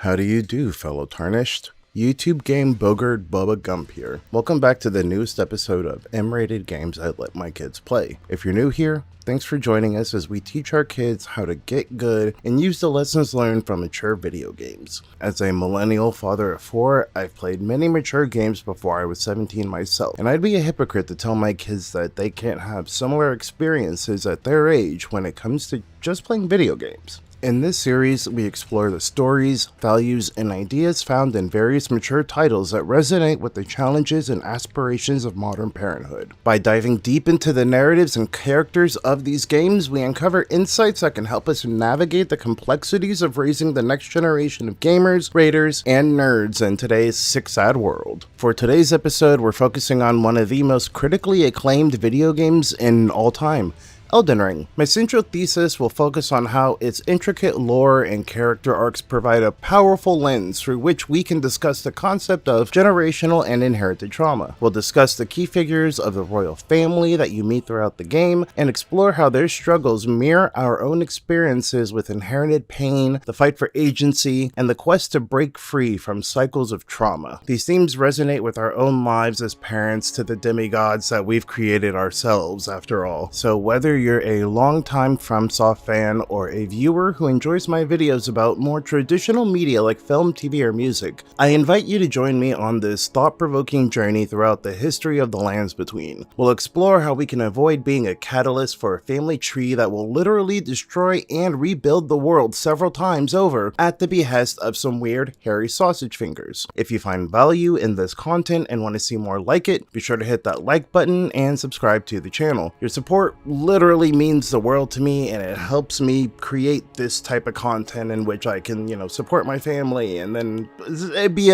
How do you do, fellow Tarnished? YouTube game Bogard Bubba Gump here. Welcome back to the newest episode of M-rated games I let my kids play. If you're new here, thanks for joining us as we teach our kids how to get good and use the lessons learned from mature video games. As a millennial father of 4, I've played many mature games before I was 17 myself, and I'd be a hypocrite to tell my kids that they can't have similar experiences at their age when it comes to just playing video games. In this series, we explore the stories, values, and ideas found in various mature titles that resonate with the challenges and aspirations of modern parenthood. By diving deep into the narratives and characters of these games, we uncover insights that can help us navigate the complexities of raising the next generation of gamers, raiders, and nerds in today's sick-sad world. For today's episode, we're focusing on one of the most critically acclaimed video games in all time, Elden Ring. My central thesis will focus on how its intricate lore and character arcs provide a powerful lens through which we can discuss the concept of generational and inherited trauma. We'll discuss the key figures of the royal family that you meet throughout the game and explore how their struggles mirror our own experiences with inherited pain, the fight for agency, and the quest to break free from cycles of trauma. These themes resonate with our own lives as parents to the demigods that we've created ourselves, after all. So whether you're a longtime FromSoft fan or a viewer who enjoys my videos about more traditional media like film, TV, or music, I invite you to join me on this thought-provoking journey throughout the history of the lands between. We'll explore how we can avoid being a catalyst for a family tree that will literally destroy and rebuild the world several times over at the behest of some weird, hairy sausage fingers. If you find value in this content and want to see more like it, be sure to hit that like button and subscribe to the channel. Your support literally means the world to me, and it helps me create this type of content in which I can, support my family, and then it'd be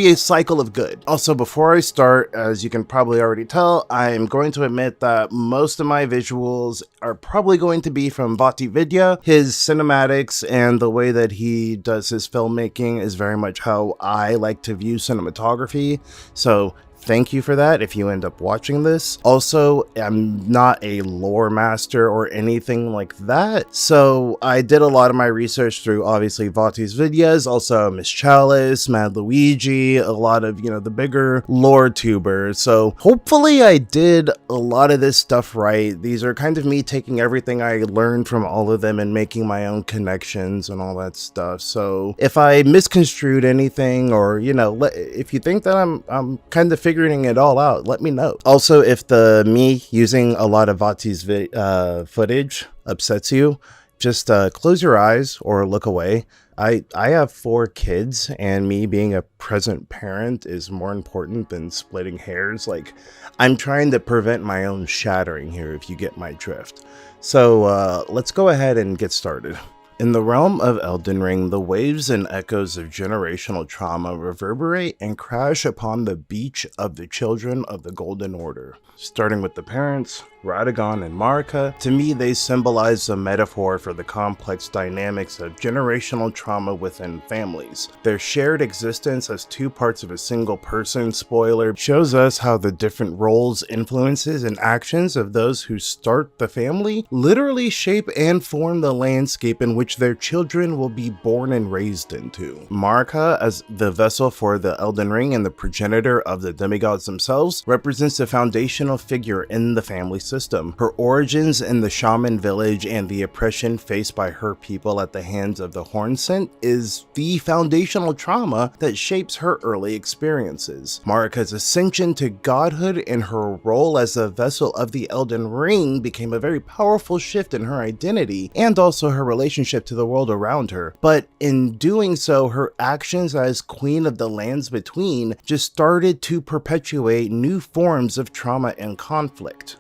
a cycle of good. Also, before I start, as you can probably already tell, I'm going to admit that most of my visuals are probably going to be from VaatiVidya. His cinematics and the way that he does his filmmaking is very much how I like to view cinematography, so thank you for that if you end up watching this. Also, I'm not a lore master or anything like that, so I did a lot of my research through obviously Vaati's videos, also Miss Chalice, Mad Luigi, a lot of, the bigger lore tubers. So hopefully I did a lot of this stuff right. These are kind of me taking everything I learned from all of them and making my own connections and all that stuff. So if I misconstrued anything, or, if you think that I'm kind of figuring it all out, let me know. Also, if me using a lot of Vaati's footage upsets you, just close your eyes or look away. I have 4 kids, and me being a present parent is more important than splitting hairs. Like, I'm trying to prevent my own shattering here, if you get my drift. So let's go ahead and get started. In the realm of Elden Ring, the waves and echoes of generational trauma reverberate and crash upon the beach of the children of the Golden Order. Starting with the parents, Radagon and Marika, to me they symbolize a metaphor for the complex dynamics of generational trauma within families. Their shared existence as 2 parts of a single person, spoiler, shows us how the different roles, influences, and actions of those who start the family literally shape and form the landscape in which their children will be born and raised into. Marika, as the vessel for the Elden Ring and the progenitor of the demigods themselves, represents a foundational figure in the family system. Her origins in the shaman village and the oppression faced by her people at the hands of the Hornsent is the foundational trauma that shapes her early experiences. Marika's ascension to godhood and her role as a vessel of the Elden Ring became a very powerful shift in her identity and also her relationship to the world around her. But in doing so, her actions as Queen of the Lands Between just started to perpetuate new forms of trauma and conflict.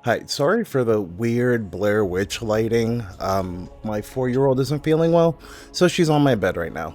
Hi, sorry for the weird Blair Witch lighting. My 4-year-old isn't feeling well, so she's on my bed right now.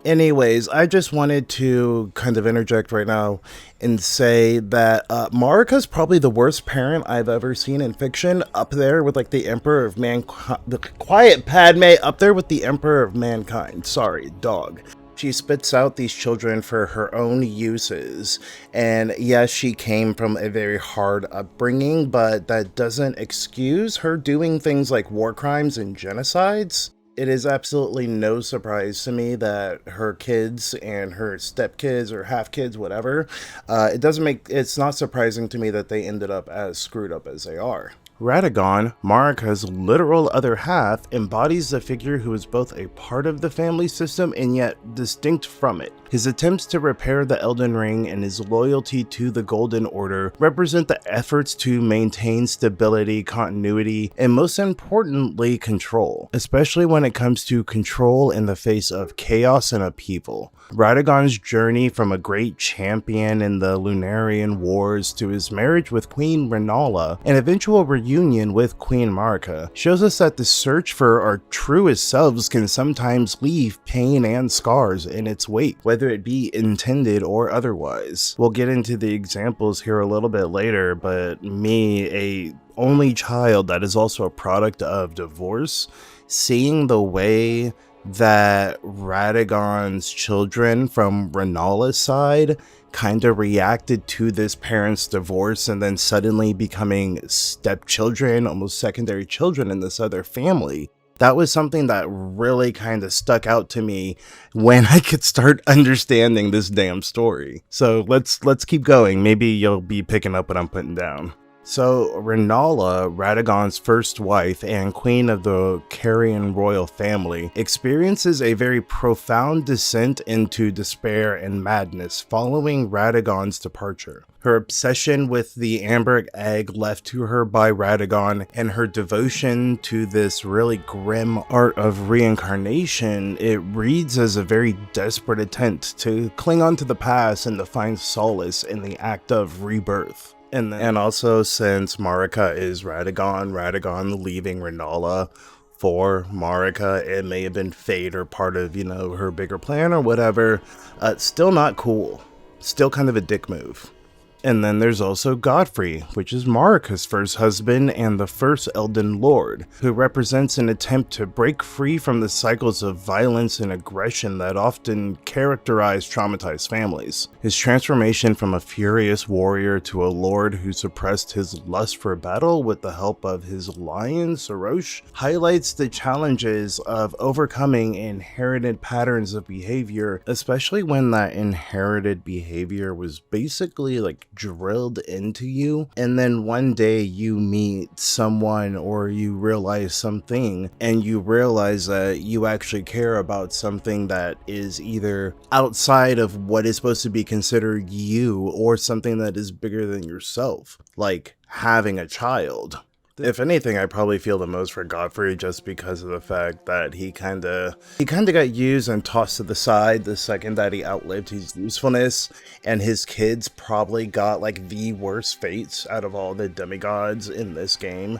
Anyways, I just wanted to kind of interject right now and say that Marika's probably the worst parent I've ever seen in fiction, up there with like the Emperor of Mankind, the quiet Padme, up there with the Emperor of Mankind. Sorry, dog. She spits out these children for her own uses, and yes, she came from a very hard upbringing, but that doesn't excuse her doing things like war crimes and genocides. It is absolutely no surprise to me that her kids and her stepkids or half kids, whatever, it's not surprising to me that they ended up as screwed up as they are. Radagon, Marika's literal other half, embodies the figure who is both a part of the family system and yet distinct from it. His attempts to repair the Elden Ring and his loyalty to the Golden Order represent the efforts to maintain stability, continuity, and most importantly, control, especially when it comes to control in the face of chaos and upheaval. Radagon's journey from a great champion in the Lunarian Wars to his marriage with Queen Rennala and eventual reunion with Queen Marika shows us that the search for our truest selves can sometimes leave pain and scars in its wake, whether it be intended or otherwise. We'll get into the examples here a little bit later, but me, a only child that is also a product of divorce, seeing the way that Radagon's children from Rennala's side kind of reacted to this parent's divorce and then suddenly becoming stepchildren, almost secondary children in this other family. That was something that really kind of stuck out to me when I could start understanding this damn story. So let's keep going. Maybe you'll be picking up what I'm putting down. So Rennala, Radagon's first wife and queen of the Carian royal family, experiences a very profound descent into despair and madness following Radagon's departure. Her obsession with the amber egg left to her by Radagon and her devotion to this really grim art of reincarnation, it reads as a very desperate attempt to cling on to the past and to find solace in the act of rebirth. And also, since Marika is Radagon leaving Rennala for Marika, it may have been fate or part of, her bigger plan or whatever. Still not cool. Still kind of a dick move. And then there's also Godfrey, which is Marika's first husband and the first Elden Lord, who represents an attempt to break free from the cycles of violence and aggression that often characterize traumatized families. His transformation from a furious warrior to a lord who suppressed his lust for battle with the help of his lion, Sorosh, highlights the challenges of overcoming inherited patterns of behavior, especially when that inherited behavior was basically like drilled into you, and then one day you meet someone or you realize something and you realize that you actually care about something that is either outside of what is supposed to be considered you or something that is bigger than yourself, like having a child. If anything, I probably feel the most for Godfrey just because of the fact that he kind of got used and tossed to the side the second that he outlived his usefulness, and his kids probably got like the worst fates out of all the demigods in this game,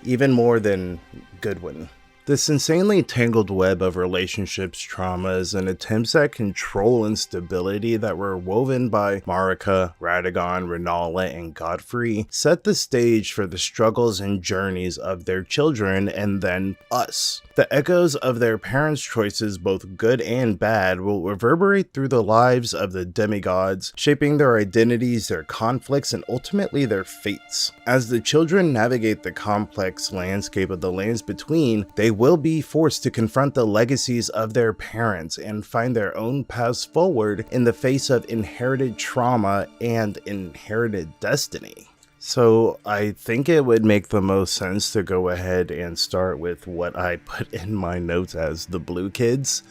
even more than Godwyn. This insanely tangled web of relationships, traumas, and attempts at control and stability that were woven by Marika, Radagon, Rennala, and Godfrey set the stage for the struggles and journeys of their children and then us. The echoes of their parents' choices, both good and bad, will reverberate through the lives of the demigods, shaping their identities, their conflicts, and ultimately their fates. As the children navigate the complex landscape of the lands between, they will be forced to confront the legacies of their parents and find their own paths forward in the face of inherited trauma and inherited destiny. So I think it would make the most sense to go ahead and start with what I put in my notes as the blue kids.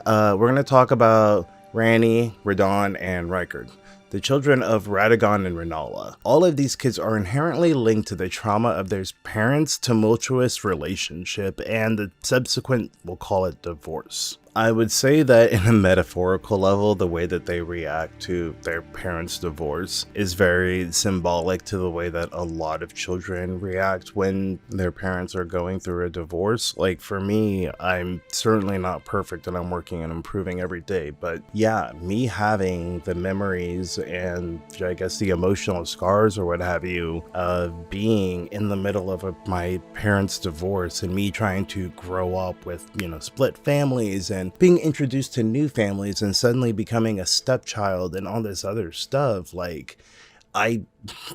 We're going to talk about Ranni, Radahn, and Rykard, the children of Radagon and Rennala. All of these kids are inherently linked to the trauma of their parents' tumultuous relationship and the subsequent, we'll call it, divorce. I would say that in a metaphorical level, the way that they react to their parents' divorce is very symbolic to the way that a lot of children react when their parents are going through a divorce. Like for me, I'm certainly not perfect and I'm working on improving every day, but yeah, me having the memories and I guess the emotional scars or what have you of being in the middle of my parents' divorce and me trying to grow up with, split families and being introduced to new families and suddenly becoming a stepchild and all this other stuff, like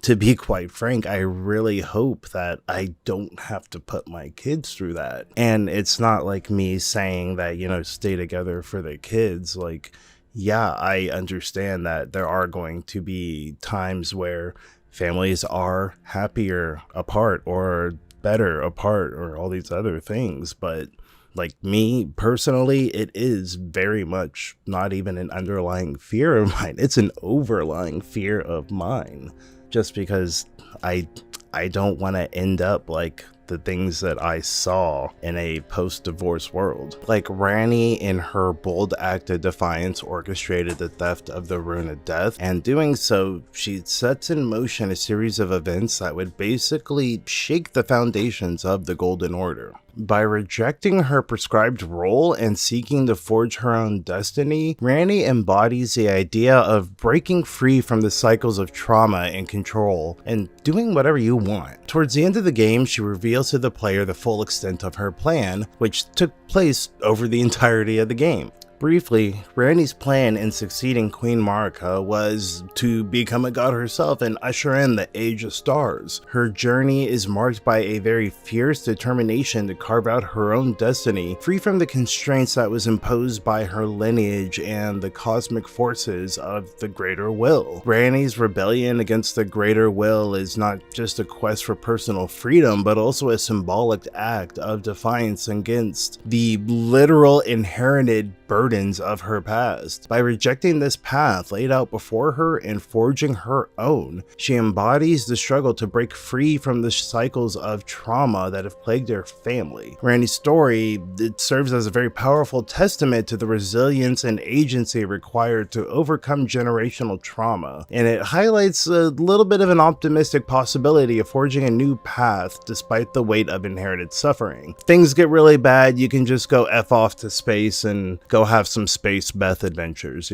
To be quite frank, I really hope that I don't have to put my kids through that. And it's not like me saying that, stay together for the kids. Like, yeah, I understand that there are going to be times where families are happier apart or better apart or all these other things. But like me personally, it is very much not even an underlying fear of mine. It's an overlying fear of mine, just because I don't want to end up like the things that I saw in a post-divorce world. Like Ranni, in her bold act of defiance, orchestrated the theft of the Rune of Death, and doing so, she sets in motion a series of events that would basically shake the foundations of the Golden Order. By rejecting her prescribed role and seeking to forge her own destiny, Ranni embodies the idea of breaking free from the cycles of trauma and control and doing whatever you want. Towards the end of the game, she reveals to the player the full extent of her plan, which took place over the entirety of the game. Briefly, Ranni's plan in succeeding Queen Marika was to become a god herself and usher in the Age of Stars. Her journey is marked by a very fierce determination to carve out her own destiny, free from the constraints that was imposed by her lineage and the cosmic forces of the Greater Will. Ranni's rebellion against the Greater Will is not just a quest for personal freedom, but also a symbolic act of defiance against the literal inherited burdens of her past. By rejecting this path laid out before her and forging her own, she embodies the struggle to break free from the cycles of trauma that have plagued her family. Ranni's story, it serves as a very powerful testament to the resilience and agency required to overcome generational trauma, and it highlights a little bit of an optimistic possibility of forging a new path despite the weight of inherited suffering. If things get really bad, you can just go F off to space and go have some space Beth adventures,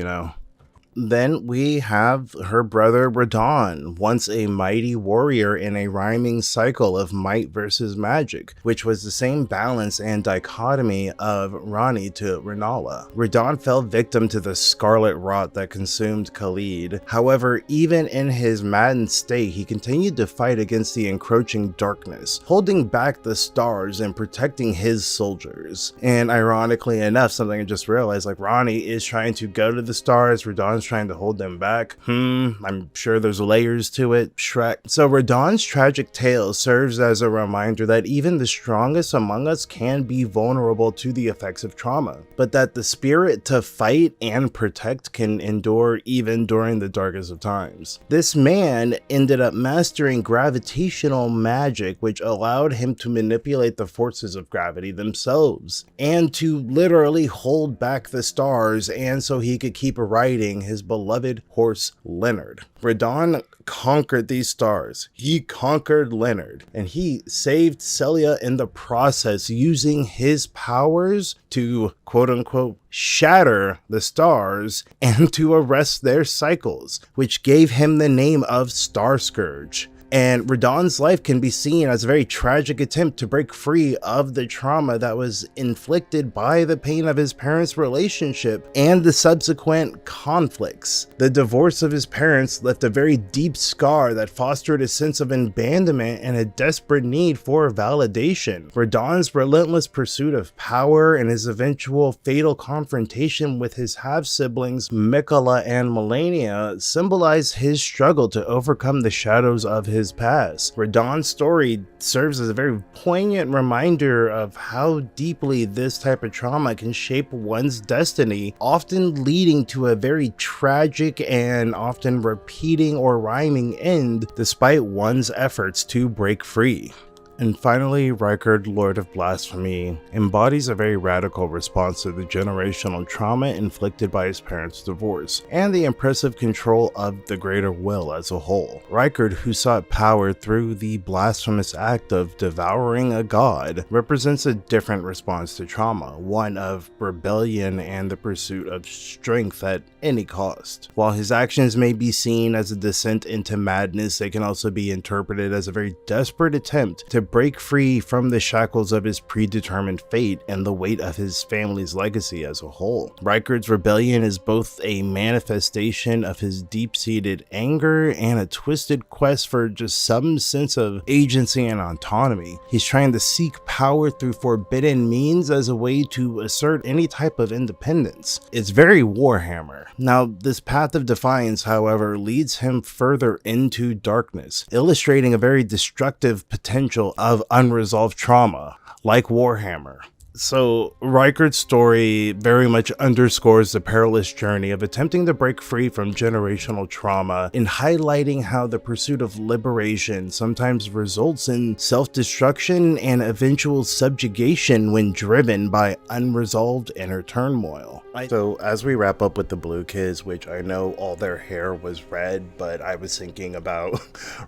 Then we have her brother Radahn, once a mighty warrior in a rhyming cycle of might versus magic, which was the same balance and dichotomy of Ranni to Rennala. Radahn fell victim to the scarlet rot that consumed Khalid. However, even in his maddened state, he continued to fight against the encroaching darkness, holding back the stars and protecting his soldiers. And ironically enough, something I just realized, like Ranni is trying to go to the stars, Radahn's trying to hold them back. I'm sure there's layers to it, Shrek. So Radahn's tragic tale serves as a reminder that even the strongest among us can be vulnerable to the effects of trauma, but that the spirit to fight and protect can endure even during the darkest of times. This man ended up mastering gravitational magic, which allowed him to manipulate the forces of gravity themselves, and to literally hold back the stars, and so he could keep riding his beloved horse Leonard. Radahn conquered these stars. He conquered Leonard, and he saved Celia in the process, using his powers to quote-unquote shatter the stars and to arrest their cycles, which gave him the name of Star Scourge. And Radahn's life can be seen as a very tragic attempt to break free of the trauma that was inflicted by the pain of his parents' relationship and the subsequent conflicts. The divorce of his parents left a very deep scar that fostered a sense of abandonment and a desperate need for validation. Radahn's relentless pursuit of power and his eventual fatal confrontation with his half-siblings Miquella and Melania symbolize his struggle to overcome the shadows of his past. Radahn's story serves as a very poignant reminder of how deeply this type of trauma can shape one's destiny, often leading to a very tragic and often repeating or rhyming end despite one's efforts to break free. And finally, Rykard, Lord of Blasphemy, embodies a very radical response to the generational trauma inflicted by his parents' divorce, and the impressive control of the Greater Will as a whole. Rykard, who sought power through the blasphemous act of devouring a god, represents a different response to trauma, one of rebellion and the pursuit of strength at any cost. While his actions may be seen as a descent into madness, they can also be interpreted as a very desperate attempt to break free from the shackles of his predetermined fate and the weight of his family's legacy as a whole. Rykard's rebellion is both a manifestation of his deep-seated anger and a twisted quest for just some sense of agency and autonomy. He's trying to seek power through forbidden means as a way to assert any type of independence. It's very Warhammer. Now, this path of defiance, however, leads him further into darkness, illustrating a very destructive potential of unresolved trauma, like Warhammer. So, Rykard's story very much underscores the perilous journey of attempting to break free from generational trauma in highlighting how the pursuit of liberation sometimes results in self-destruction and eventual subjugation when driven by unresolved inner turmoil. So, as we wrap up with the blue kids, which I know all their hair was red, but I was thinking about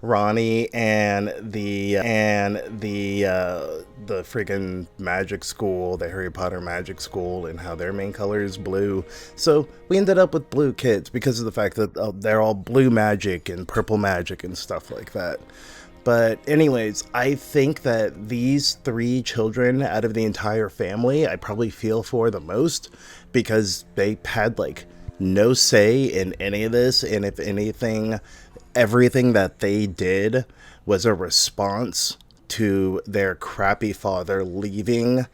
Ranni and the freaking magic school, the Harry Potter magic school, and how their main color is blue. So we ended up with blue kids because of the fact that they're all blue magic and purple magic and stuff like that. But anyways, I think that these 3 children out of the entire family, I probably feel for the most, because they had like no say in any of this. And if anything, everything that they did was a response to their crappy father leaving,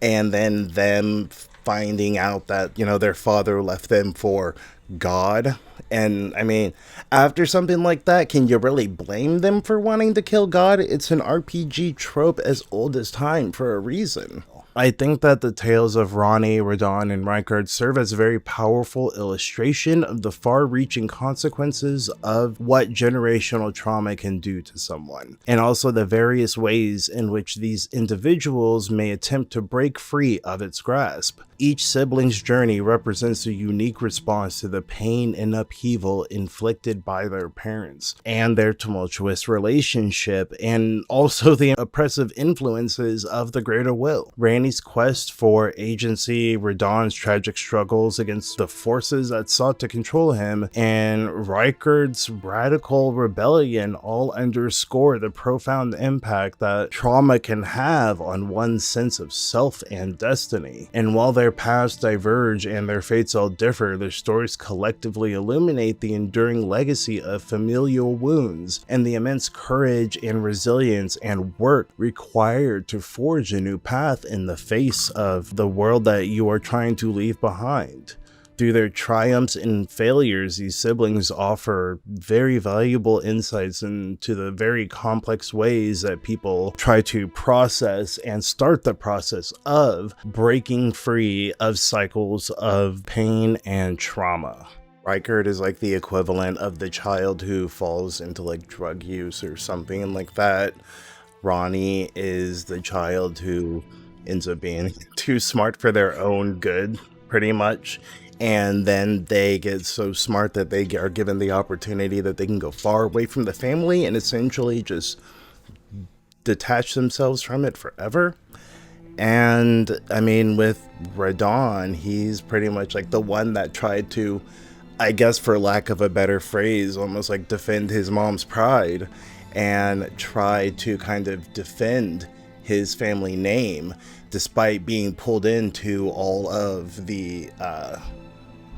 and then them finding out that, you know, their father left them for God. And I mean, after something like that, can you really blame them for wanting to kill God? It's an RPG trope as old as time for a reason. I think that the tales of Ranni, Radahn, and Rykard serve as a very powerful illustration of the far-reaching consequences of what generational trauma can do to someone, and also the various ways in which these individuals may attempt to break free of its grasp. Each sibling's journey represents a unique response to the pain and upheaval inflicted by their parents and their tumultuous relationship, and also the oppressive influences of the greater will. Ranni's quest for agency, Radahn's tragic struggles against the forces that sought to control him, and Rykard's radical rebellion all underscore the profound impact that trauma can have on one's sense of self and destiny. And while their paths diverge and their fates all differ, their stories collectively illuminate the enduring legacy of familial wounds and the immense courage and resilience and work required to forge a new path in the face of the world that you are trying to leave behind. Through their triumphs and failures, these siblings offer very valuable insights into the very complex ways that people try to process and start the process of breaking free of cycles of pain and trauma. Rykard is like the equivalent of the child who falls into like drug use or something like that. Ranni is the child who ends up being too smart for their own good, pretty much. And then they get so smart that they are given the opportunity that they can go far away from the family and essentially just detach themselves from it forever. And I mean, with Radahn, he's pretty much like the one that tried to, I guess for lack of a better phrase, almost like defend his mom's pride and try to kind of defend his family name despite being pulled into all of the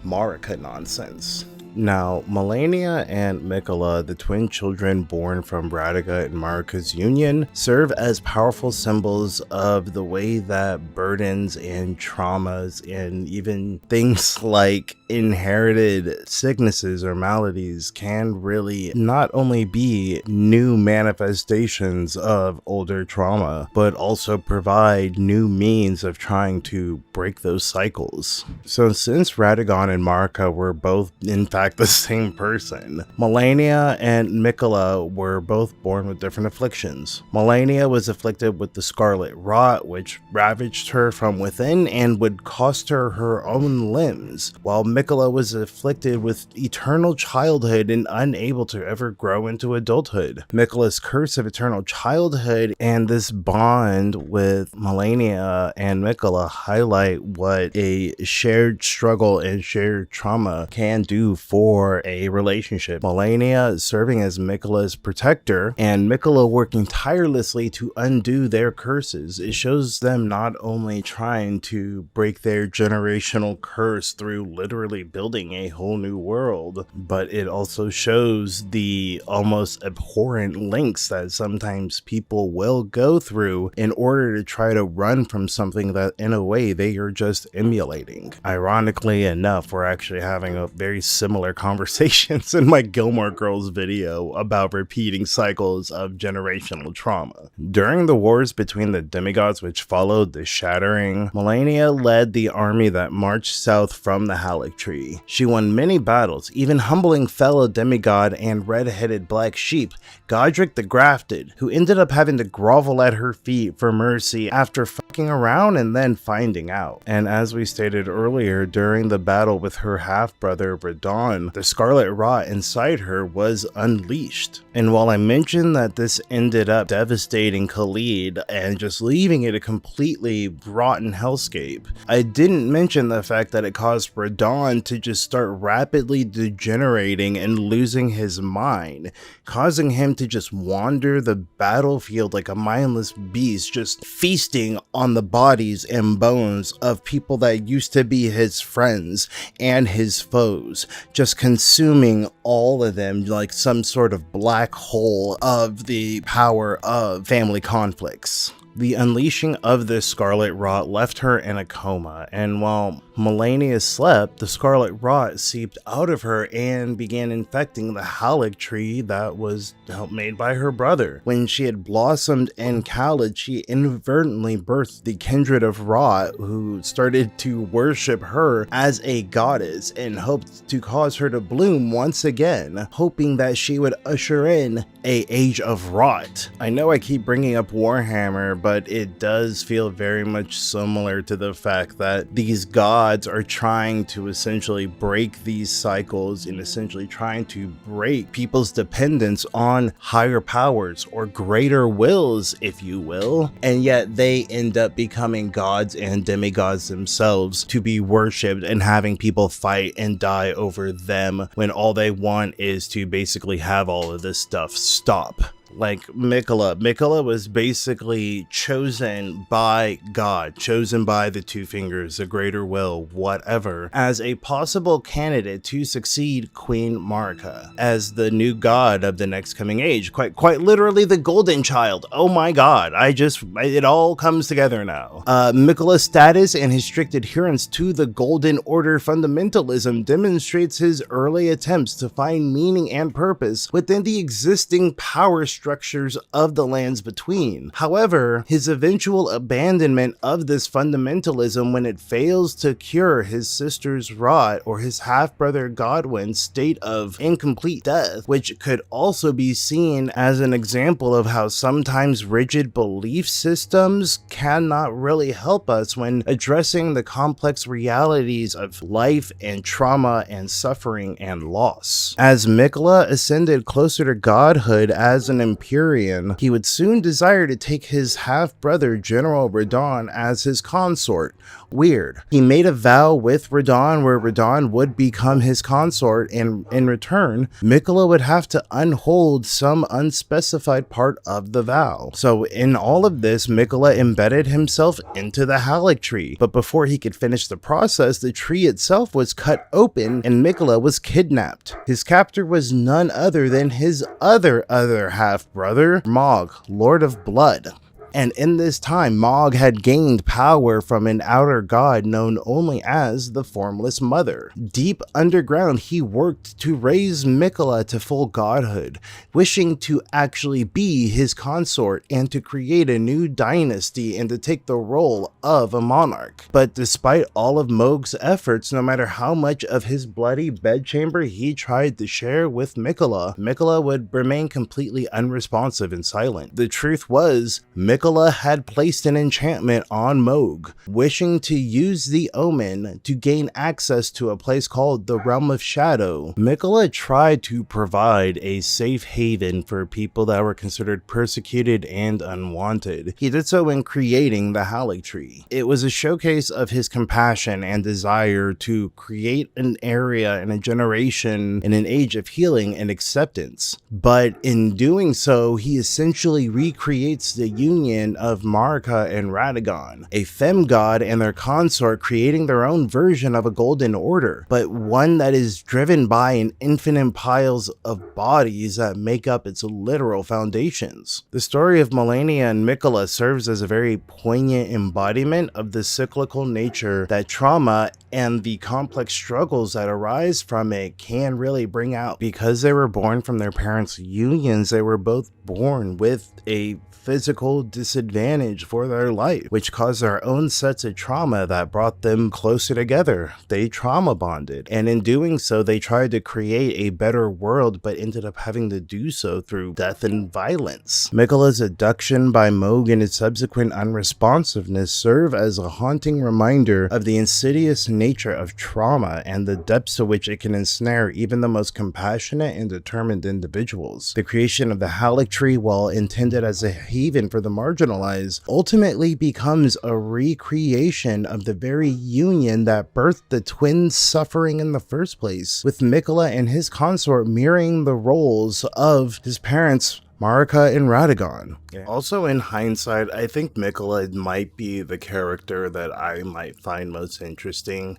Marika nonsense. Now, Melania and Miquella, the twin children born from Radagon and Marika's union, serve as powerful symbols of the way that burdens and traumas and even things like inherited sicknesses or maladies can really not only be new manifestations of older trauma, but also provide new means of trying to break those cycles. So since Radagon and Marika were both in fact the same person, Melania and Miquella were both born with different afflictions. Melania was afflicted with the Scarlet Rot, which ravaged her from within and would cost her her own limbs, while Miquella was afflicted with eternal childhood and unable to ever grow into adulthood. Miquella's curse of eternal childhood and this bond with Melania and Miquella highlight what a shared struggle and shared trauma can do for for a relationship. Melania serving as Miquella's protector, and Miquella working tirelessly to undo their curses. It shows them not only trying to break their generational curse through literally building a whole new world, but it also shows the almost abhorrent lengths that sometimes people will go through in order to try to run from something that in a way they are just emulating. Ironically enough, we're actually having a very similar conversations in my Gilmore Girls video about repeating cycles of generational trauma. During the wars between the demigods which followed the Shattering, Melania led the army that marched south from the Erdtree. She won many battles, even humbling fellow demigod and red-headed black sheep, Godrick the Grafted, who ended up having to grovel at her feet for mercy after fucking around and then finding out. And as we stated earlier, during the battle with her half-brother Radahn, the scarlet rot inside her was unleashed. And while I mentioned that this ended up devastating Khalid and just leaving it a completely rotten hellscape, I didn't mention the fact that it caused Radahn to just start rapidly degenerating and losing his mind, causing him to just wander the battlefield like a mindless beast, just feasting on the bodies and bones of people that used to be his friends and his foes, just consuming all of them like some sort of black hole of the power of family conflicts. The unleashing of this scarlet rot left her in a coma, and while Melania slept, the scarlet rot seeped out of her and began infecting the Erdtree that was made by her brother. When she had blossomed in Khalid, she inadvertently birthed the kindred of rot, who started to worship her as a goddess and hoped to cause her to bloom once again, hoping that she would usher in a age of rot. I know I keep bringing up Warhammer, but it does feel very much similar to the fact that these gods are trying to essentially break these cycles and essentially trying to break people's dependence on higher powers or greater wills, if you will, and yet they end up becoming gods and demigods themselves to be worshipped and having people fight and die over them when all they want is to basically have all of this stuff stop. Like Miquella was basically chosen by God, chosen by the Two Fingers, the Greater Will, whatever, as a possible candidate to succeed Queen Marika as the new god of the next coming age. Quite literally the golden child. Oh my god, it all comes together now. Miquella's status and his strict adherence to the Golden Order fundamentalism demonstrates his early attempts to find meaning and purpose within the existing power structures of the lands between. However, his eventual abandonment of this fundamentalism when it fails to cure his sister's rot or his half-brother Godwyn's state of incomplete death, which could also be seen as an example of how sometimes rigid belief systems cannot really help us when addressing the complex realities of life and trauma and suffering and loss. As Miquella ascended closer to godhood as an Empyrean, he would soon desire to take his half-brother General Radahn as his consort. Weird. He made a vow with Radahn where Radahn would become his consort, and in return, Miquella would have to unhold some unspecified part of the vow. So in all of this, Miquella embedded himself into the Erdtree, but before he could finish the process, the tree itself was cut open and Miquella was kidnapped. His captor was none other than his other half-brother, Mohg, Lord of Blood. And in this time, Mohg had gained power from an outer god known only as the Formless Mother. Deep underground, he worked to raise Miquella to full godhood, wishing to actually be his consort and to create a new dynasty and to take the role of a monarch. But despite all of Mohg's efforts, no matter how much of his bloody bedchamber he tried to share with Miquella, Miquella would remain completely unresponsive and silent. The truth was, Miquella Miquella had placed an enchantment on Mohg, wishing to use the omen to gain access to a place called the Realm of Shadow. Miquella tried to provide a safe haven for people that were considered persecuted and unwanted. He did so in creating the Erdtree. It was a showcase of his compassion and desire to create an area and a generation in an age of healing and acceptance. But in doing so, he essentially recreates the union of Marika and Radagon, a femme-god and their consort creating their own version of a golden order, but one that is driven by an infinite piles of bodies that make up its literal foundations. The story of Melania and Miquella serves as a very poignant embodiment of the cyclical nature that trauma and the complex struggles that arise from it can really bring out. Because they were born from their parents' unions, they were both born with a physical disadvantage for their life, which caused their own sets of trauma that brought them closer together. They trauma bonded, and in doing so, they tried to create a better world, but ended up having to do so through death and violence. Miquella's abduction by Mohg and its subsequent unresponsiveness serve as a haunting reminder of the insidious nature of trauma and the depths to which it can ensnare even the most compassionate and determined individuals. The creation of the Erdtree, while intended as a haven for the marginalized, ultimately becomes a recreation of the very union that birthed the twins' suffering in the first place, with Miquella and his consort mirroring the roles of his parents, Marika and Radagon. Also, in hindsight, I think Miquella might be the character that I might find most interesting.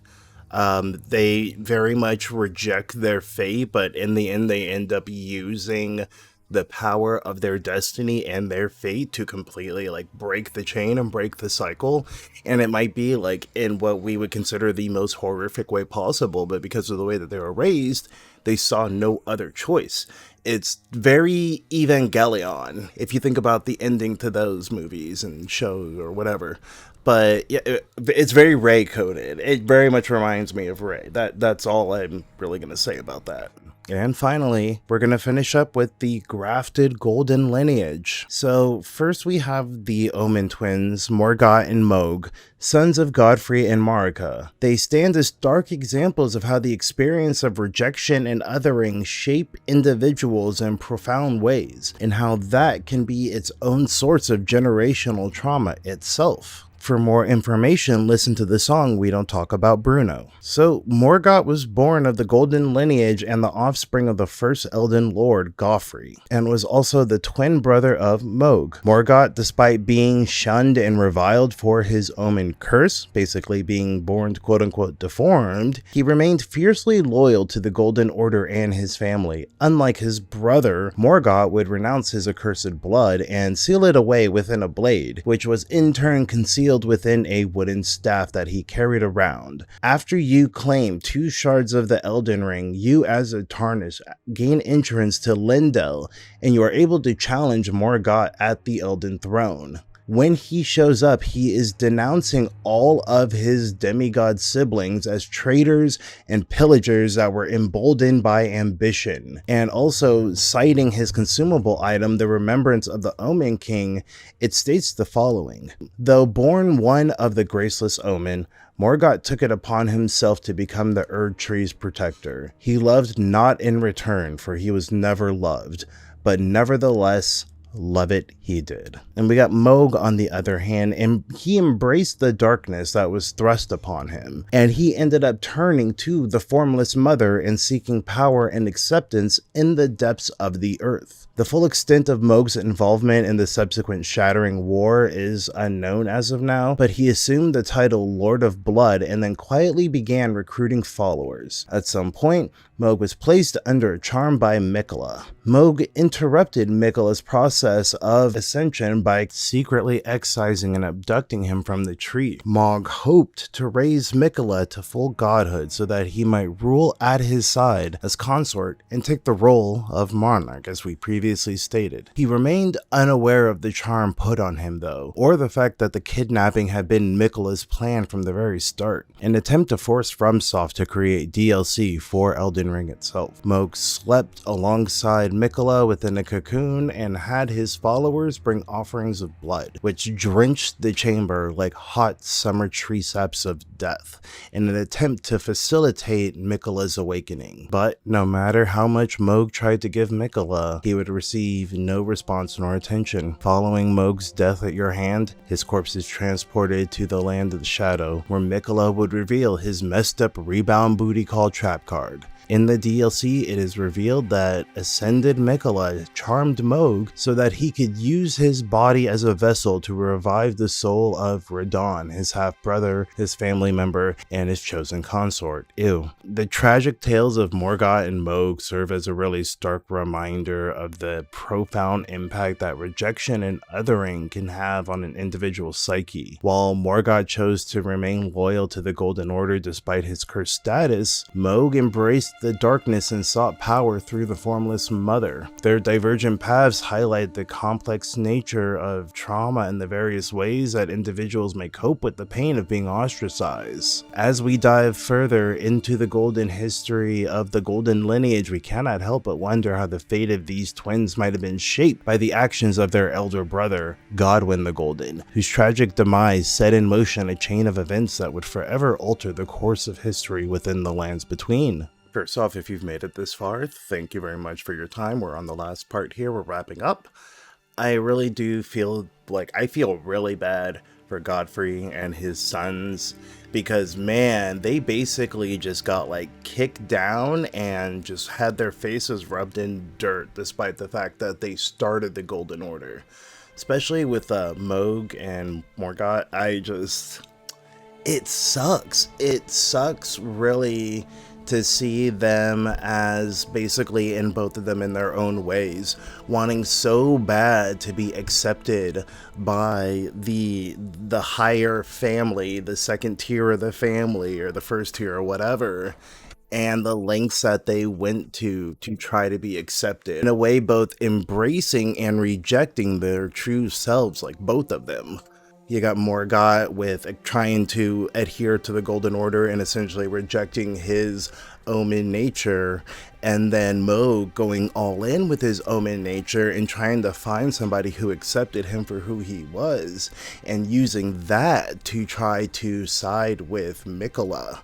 They very much reject their fate, but in the end they end up using the power of their destiny and their fate to completely break the chain and break the cycle. And it might be in what we would consider the most horrific way possible, but because of the way that they were raised, they saw no other choice. It's very Evangelion if you think about the ending to those movies and shows or whatever. But yeah, it's very Rey coded. It very much reminds me of Rey. That's all I'm really going to say about that. And finally, we're going to finish up with the grafted golden lineage. So first we have the Omen twins, Margott and Mohg, sons of Godfrey and Marika. They stand as stark examples of how the experience of rejection and othering shape individuals in profound ways, and how that can be its own source of generational trauma itself. For more information, listen to the song We Don't Talk About Bruno. So, Margott was born of the Golden Lineage and the offspring of the first Elden Lord, Godfrey, and was also the twin brother of Mohg. Margott, despite being shunned and reviled for his Omen curse, basically being born quote-unquote deformed, he remained fiercely loyal to the Golden Order and his family. Unlike his brother, Margott would renounce his accursed blood and seal it away within a blade, which was in turn concealed within a wooden staff that he carried around. After you claim 2 shards of the Elden Ring, you as a Tarnished gain entrance to Lindell, and you are able to challenge Margott at the Elden Throne. When he shows up, he is denouncing all of his demigod siblings as traitors and pillagers that were emboldened by ambition, and also citing his consumable item, the Remembrance of the Omen King. It states the following: though born one of the graceless Omen, Margott took it upon himself to become the Erdtree's protector. He loved not in return, for he was never loved, but nevertheless love it he did. And we got Mohg on the other hand, and he embraced the darkness that was thrust upon him, and he ended up turning to the Formless Mother and seeking power and acceptance in the depths of the earth. The full extent of Mohg's involvement in the subsequent Shattering War is unknown as of now, but he assumed the title Lord of Blood and then quietly began recruiting followers. At some point, Mohg was placed under a charm by Miquella. Mohg interrupted Miquella's process of ascension by secretly excising and abducting him from the tree. Mohg hoped to raise Miquella to full godhood so that he might rule at his side as consort and take the role of monarch, as we previously stated. He remained unaware of the charm put on him though, or the fact that the kidnapping had been Miquella's plan from the very start, an attempt to force FromSoft to create DLC for Elden Ring itself. Mohg slept alongside Miquella within a cocoon and had his followers bring offerings of blood, which drenched the chamber like hot summer tree saps of death in an attempt to facilitate Miquella's awakening. But no matter how much Mohg tried to give Miquella, he would receive no response nor attention. Following Mohg's death at your hand, his corpse is transported to the land of the shadow, where Miquella would reveal his messed up rebound booty called Trap Card. In the DLC, it is revealed that Ascended Miquella charmed Mohg so that he could use his body as a vessel to revive the soul of Radahn, his half-brother, his family member, and his chosen consort. Ew. The tragic tales of Margott and Mohg serve as a really stark reminder of the profound impact that rejection and othering can have on an individual's psyche. While Margott chose to remain loyal to the Golden Order despite his cursed status, Mohg embraced the darkness and sought power through the formless mother. Their divergent paths highlight the complex nature of trauma and the various ways that individuals may cope with the pain of being ostracized. As we dive further into the golden history of the golden lineage, we cannot help but wonder how the fate of these twins might have been shaped by the actions of their elder brother, Godwyn the Golden, whose tragic demise set in motion a chain of events that would forever alter the course of history within the lands between. First off, if you've made it this far, thank you very much for your time. We're on the last part here. We're wrapping up. I really do feel like I feel really bad for Godfrey and his sons because, man, they basically just got like kicked down and just had their faces rubbed in dirt despite the fact that they started the Golden Order. Especially with Mohg and Margott, it sucks. It sucks really to see them as basically in both of them in their own ways, wanting so bad to be accepted by the higher family, the second tier of the family or the first tier or whatever, and the lengths that they went to try to be accepted. In a way, both embracing and rejecting their true selves, like both of them. You got Margott with trying to adhere to the Golden Order and essentially rejecting his Omen nature, and then Mohg going all in with his Omen nature and trying to find somebody who accepted him for who he was, and using that to try to side with Miquella.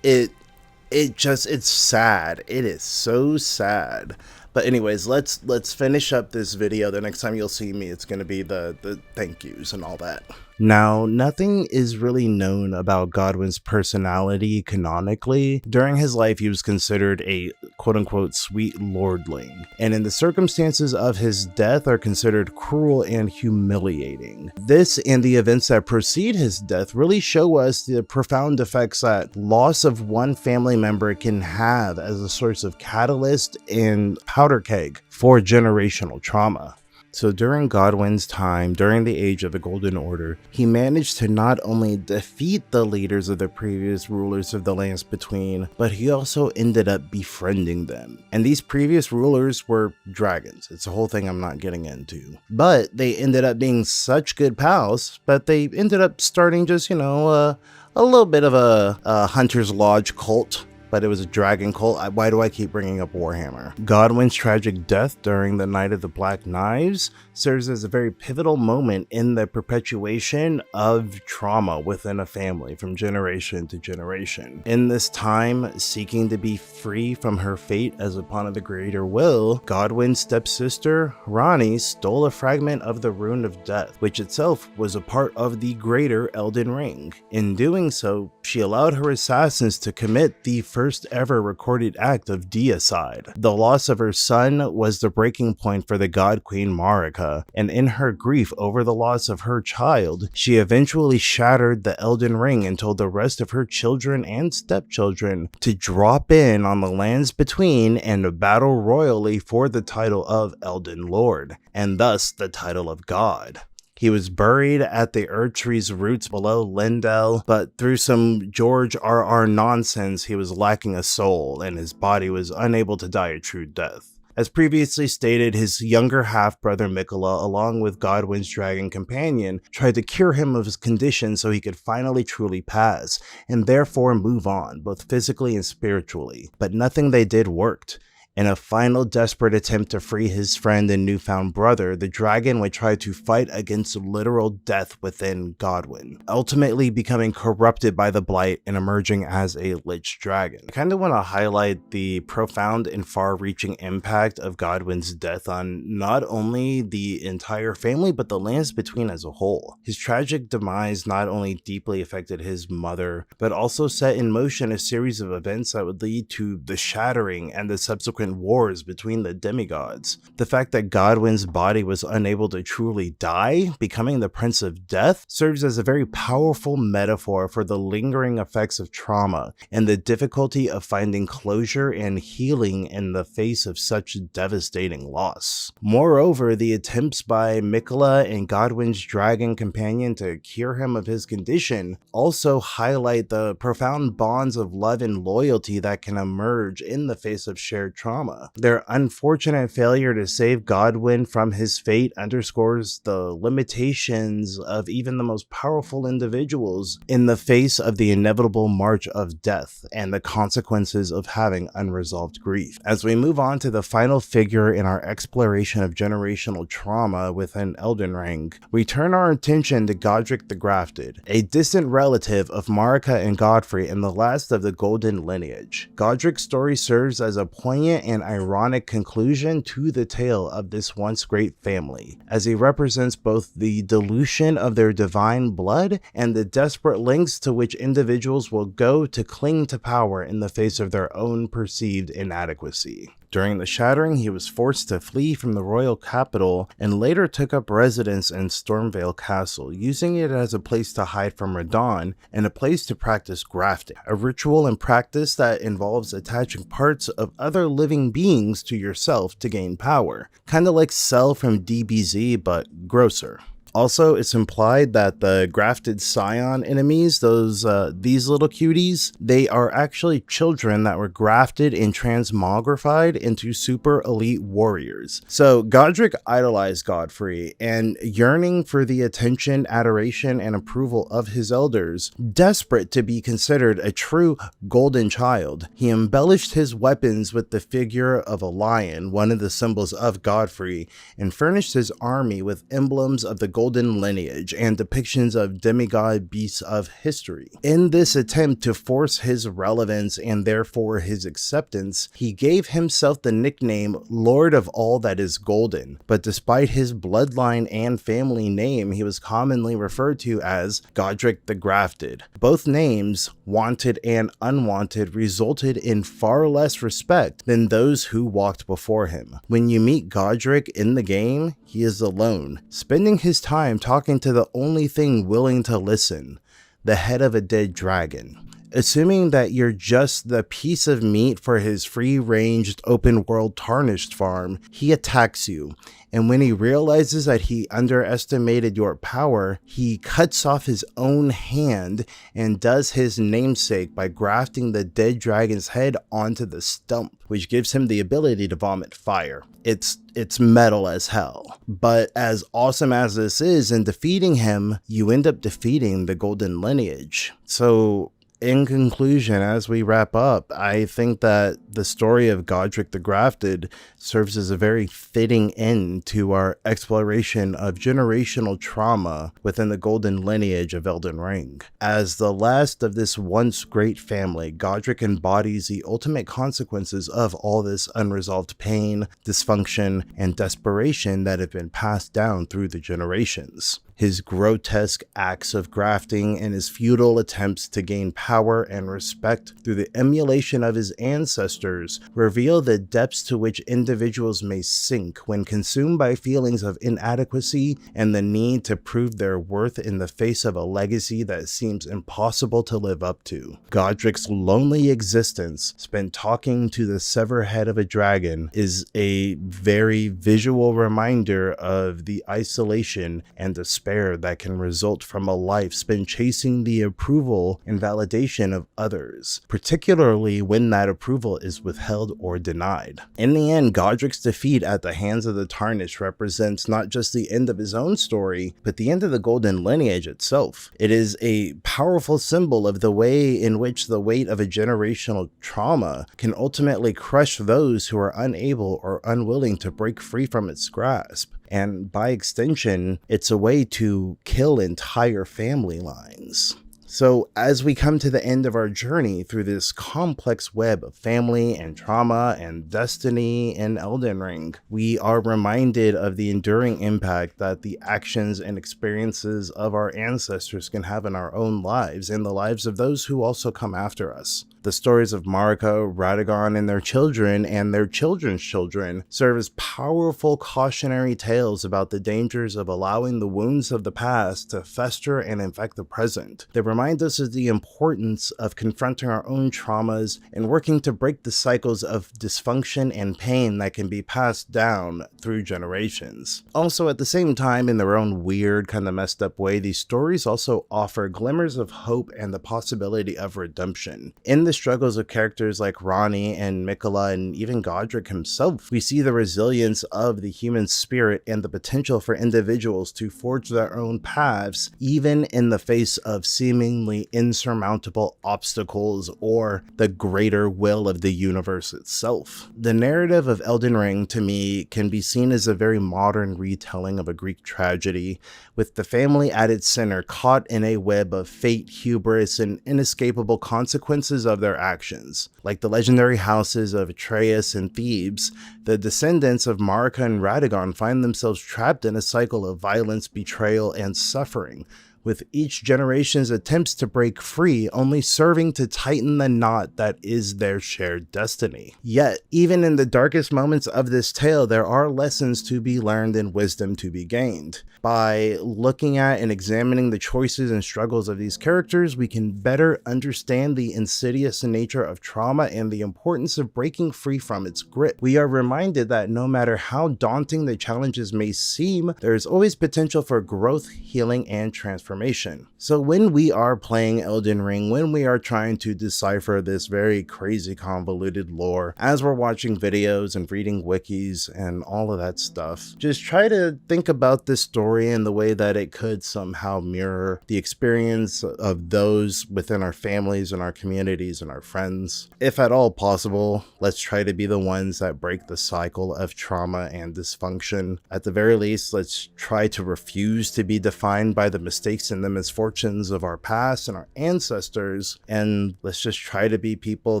It's sad. It is so sad. But anyways, let's finish up this video. The next time you'll see me, it's going to be the thank yous and all that. Now, nothing is really known about Godwyn's personality canonically. During his life, he was considered a quote-unquote sweet lordling, and in the circumstances of his death are considered cruel and humiliating. This and the events that precede his death really show us the profound effects that loss of one family member can have as a source of catalyst and powder keg for generational trauma. So during Godwyn's time, during the age of the Golden Order, he managed to not only defeat the leaders of the previous rulers of the lands between, but he also ended up befriending them. And these previous rulers were dragons. It's a whole thing I'm not getting into. But they ended up being such good pals, but they ended up starting just, a little bit of a Hunter's Lodge cult. But it was a dragon cult. Why do I keep bringing up Warhammer? Godwyn's tragic death during the Night of the Black Knives serves as a very pivotal moment in the perpetuation of trauma within a family from generation to generation. In this time, seeking to be free from her fate as upon the greater will, Godwyn's stepsister, Ranni, stole a fragment of the Rune of Death, which itself was a part of the greater Elden Ring. In doing so, she allowed her assassins to commit the first ever recorded act of deicide. The loss of her son was the breaking point for the god Queen Marika, and in her grief over the loss of her child, she eventually shattered the Elden Ring and told the rest of her children and stepchildren to drop in on the lands between and battle royally for the title of Elden Lord, and thus the title of God. He was buried at the Erdtree's roots below Lindell, but through some George R.R. nonsense, he was lacking a soul, and his body was unable to die a true death. As previously stated, his younger half-brother Miquella, along with Godwyn's dragon companion, tried to cure him of his condition so he could finally truly pass, and therefore move on, both physically and spiritually. But nothing they did worked. In a final desperate attempt to free his friend and newfound brother, the dragon would try to fight against literal death within Godwyn, ultimately becoming corrupted by the blight and emerging as a lich dragon. I kind of want to highlight the profound and far-reaching impact of Godwyn's death on not only the entire family, but the lands between as a whole. His tragic demise not only deeply affected his mother, but also set in motion a series of events that would lead to the shattering and the subsequent wars between the demigods. The fact that Godwyn's body was unable to truly die, becoming the Prince of Death, serves as a very powerful metaphor for the lingering effects of trauma and the difficulty of finding closure and healing in the face of such devastating loss. Moreover, the attempts by Miquella and Godwyn's dragon companion to cure him of his condition also highlight the profound bonds of love and loyalty that can emerge in the face of shared trauma. Their unfortunate failure to save Godwyn from his fate underscores the limitations of even the most powerful individuals in the face of the inevitable march of death and the consequences of having unresolved grief. As we move on to the final figure in our exploration of generational trauma within Elden Ring, we turn our attention to Godrick the Grafted, a distant relative of Marika and Godfrey and the last of the Golden Lineage. Godrick's story serves as a poignant and ironic conclusion to the tale of this once great family, as he represents both the dilution of their divine blood and the desperate lengths to which individuals will go to cling to power in the face of their own perceived inadequacy. During the Shattering, he was forced to flee from the royal capital and later took up residence in Stormvale Castle, using it as a place to hide from Radahn and a place to practice grafting, a ritual and practice that involves attaching parts of other living beings to yourself to gain power, kinda like Cell from DBZ but grosser. Also, it's implied that the grafted scion enemies, these little cuties, they are actually children that were grafted and transmogrified into super elite warriors. So Godrick idolized Godfrey, and yearning for the attention, adoration, and approval of his elders, desperate to be considered a true golden child, he embellished his weapons with the figure of a lion, one of the symbols of Godfrey, and furnished his army with emblems of the Golden Lineage and depictions of demigod beasts of history. In this attempt to force his relevance and therefore his acceptance, he gave himself the nickname Lord of All That Is Golden, but despite his bloodline and family name, he was commonly referred to as Godrick the Grafted. Both names, wanted and unwanted, resulted in far less respect than those who walked before him. When you meet Godrick in the game, he is alone, spending his time talking to the only thing willing to listen, the head of a dead dragon. Assuming that you're just the piece of meat for his free-ranged open-world Tarnished farm, he attacks you, and when he realizes that he underestimated your power, he cuts off his own hand and does his namesake by grafting the dead dragon's head onto the stump, which gives him the ability to vomit fire. It's metal as hell. But as awesome as this is, in defeating him, you end up defeating the Golden Lineage. So in conclusion, as we wrap up, I think that the story of Godrick the Grafted serves as a very fitting end to our exploration of generational trauma within the Golden Lineage of Elden Ring. As the last of this once great family, Godrick embodies the ultimate consequences of all this unresolved pain, dysfunction, and desperation that have been passed down through the generations. His grotesque acts of grafting and his futile attempts to gain power and respect through the emulation of his ancestors reveal the depths to which individuals may sink when consumed by feelings of inadequacy and the need to prove their worth in the face of a legacy that seems impossible to live up to. Godrick's lonely existence, spent talking to the severed head of a dragon, is a very visual reminder of the isolation and despair despair that can result from a life spent chasing the approval and validation of others, particularly when that approval is withheld or denied. In the end, Godrick's defeat at the hands of the Tarnished represents not just the end of his own story, but the end of the Golden Lineage itself. It is a powerful symbol of the way in which the weight of a generational trauma can ultimately crush those who are unable or unwilling to break free from its grasp. And by extension, it's a way to kill entire family lines. So as we come to the end of our journey through this complex web of family and trauma and destiny in Elden Ring, we are reminded of the enduring impact that the actions and experiences of our ancestors can have in our own lives and the lives of those who also come after us. The stories of Marika, Radagon, and their children and their children's children serve as powerful cautionary tales about the dangers of allowing the wounds of the past to fester and infect the present. They remind us of the importance of confronting our own traumas and working to break the cycles of dysfunction and pain that can be passed down through generations. Also, at the same time, in their own weird, kind of messed up way, these stories also offer glimmers of hope and the possibility of redemption. In the struggles of characters like Ranni and Miquella and even Godrick himself, we see the resilience of the human spirit and the potential for individuals to forge their own paths, even in the face of seemingly insurmountable obstacles or the greater will of the universe itself. The narrative of Elden Ring, to me, can be seen as a very modern retelling of a Greek tragedy, with the family at its center caught in a web of fate, hubris, and inescapable consequences of their actions. Like the legendary houses of Atreus and Thebes, the descendants of Marika and Radagon find themselves trapped in a cycle of violence, betrayal, and suffering, with each generation's attempts to break free only serving to tighten the knot that is their shared destiny. Yet, even in the darkest moments of this tale, there are lessons to be learned and wisdom to be gained. By looking at and examining the choices and struggles of these characters, we can better understand the insidious nature of trauma and the importance of breaking free from its grip. We are reminded that no matter how daunting the challenges may seem, there is always potential for growth, healing, and transformation. So when we are playing Elden Ring, when we are trying to decipher this very crazy convoluted lore, as we're watching videos and reading wikis and all of that stuff, just try to think about this story in the way that it could somehow mirror the experience of those within our families and our communities and our friends. If at all possible, let's try to be the ones that break the cycle of trauma and dysfunction. At the very least, let's try to refuse to be defined by the mistakes and the misfortunes of our past and our ancestors, and let's just try to be people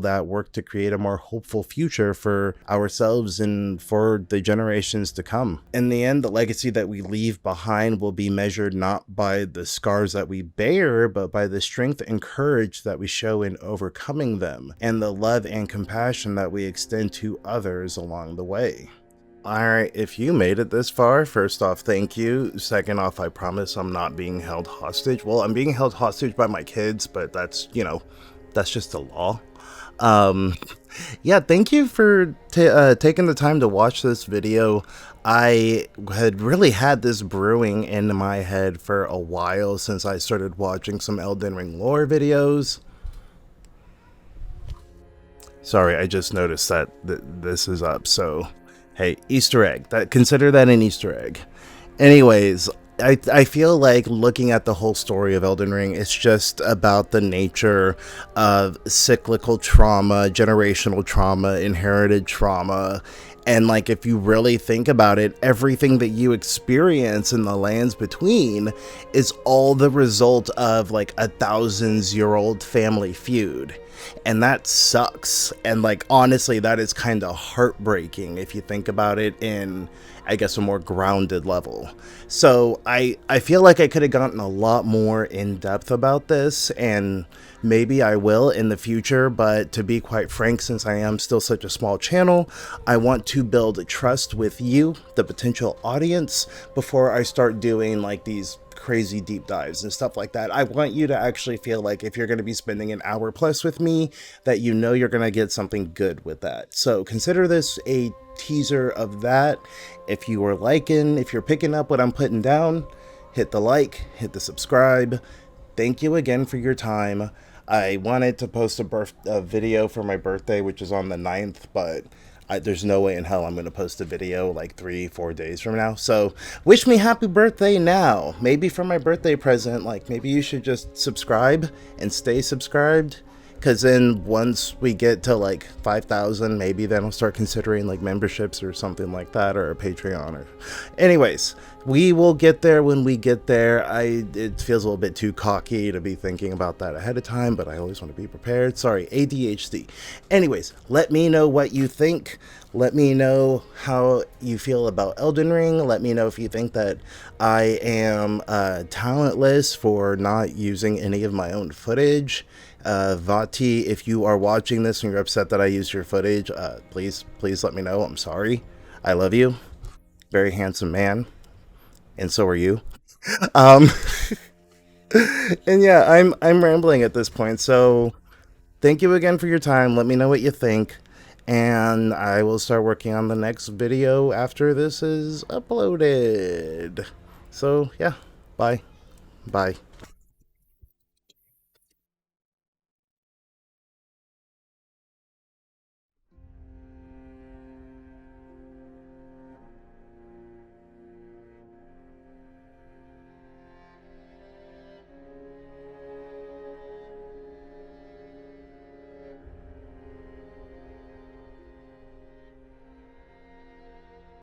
that work to create a more hopeful future for ourselves and for the generations to come. In the end, the legacy that we leave behind will be measured not by the scars that we bear, but by the strength and courage that we show in overcoming them, and the love and compassion that we extend to others along the way. Alright, if you made it this far, first off, thank you. Second off, I promise I'm not being held hostage. Well, I'm being held hostage by my kids, but that's, that's just the law. Yeah, thank you for taking the time to watch this video. I had really had this brewing in my head for a while since I started watching some Elden Ring lore videos. Sorry, I just noticed that this is up, so hey, Easter egg. Consider that an Easter egg. Anyways, I feel like looking at the whole story of Elden Ring, it's just about the nature of cyclical trauma, generational trauma, inherited trauma. And like, if you really think about it, everything that you experience in the lands between is all the result of like a thousands-year-old family feud. And that sucks. And like, honestly, that is kind of heartbreaking if you think about it in, I guess, a more grounded level. So I feel like I could have gotten a lot more in depth about this, and maybe I will in the future, but to be quite frank, since I am still such a small channel, I want to build trust with you, the potential audience, before I start doing like these crazy deep dives and stuff like that. I want you to actually feel like if you're going to be spending an hour plus with me, that you know you're going to get something good with that. So consider this a teaser of that. If you're picking up what I'm putting down, hit the like, hit the subscribe. Thank you again for your time. I wanted to post a video for my birthday, which is on the 9th, but there's no way in hell I'm going to post a video like 3-4 days from now. So wish me happy birthday now. Maybe for my birthday present, like maybe you should just subscribe and stay subscribed. Because then once we get to like 5,000, maybe then I'll start considering like memberships or something like that, or a Patreon. Or, anyways, we will get there when we get there. It feels a little bit too cocky to be thinking about that ahead of time, but I always want to be prepared. Sorry, ADHD. Anyways, let me know what you think. Let me know how you feel about Elden Ring. Let me know if you think that I am talentless for not using any of my own footage. Vati, if you are watching this and you're upset that I used your footage, please let me know. I'm sorry. I love you. Very handsome man. And so are you. And yeah, I'm rambling at this point. So thank you again for your time. Let me know what you think. And I will start working on the next video after this is uploaded. So yeah, bye. Bye.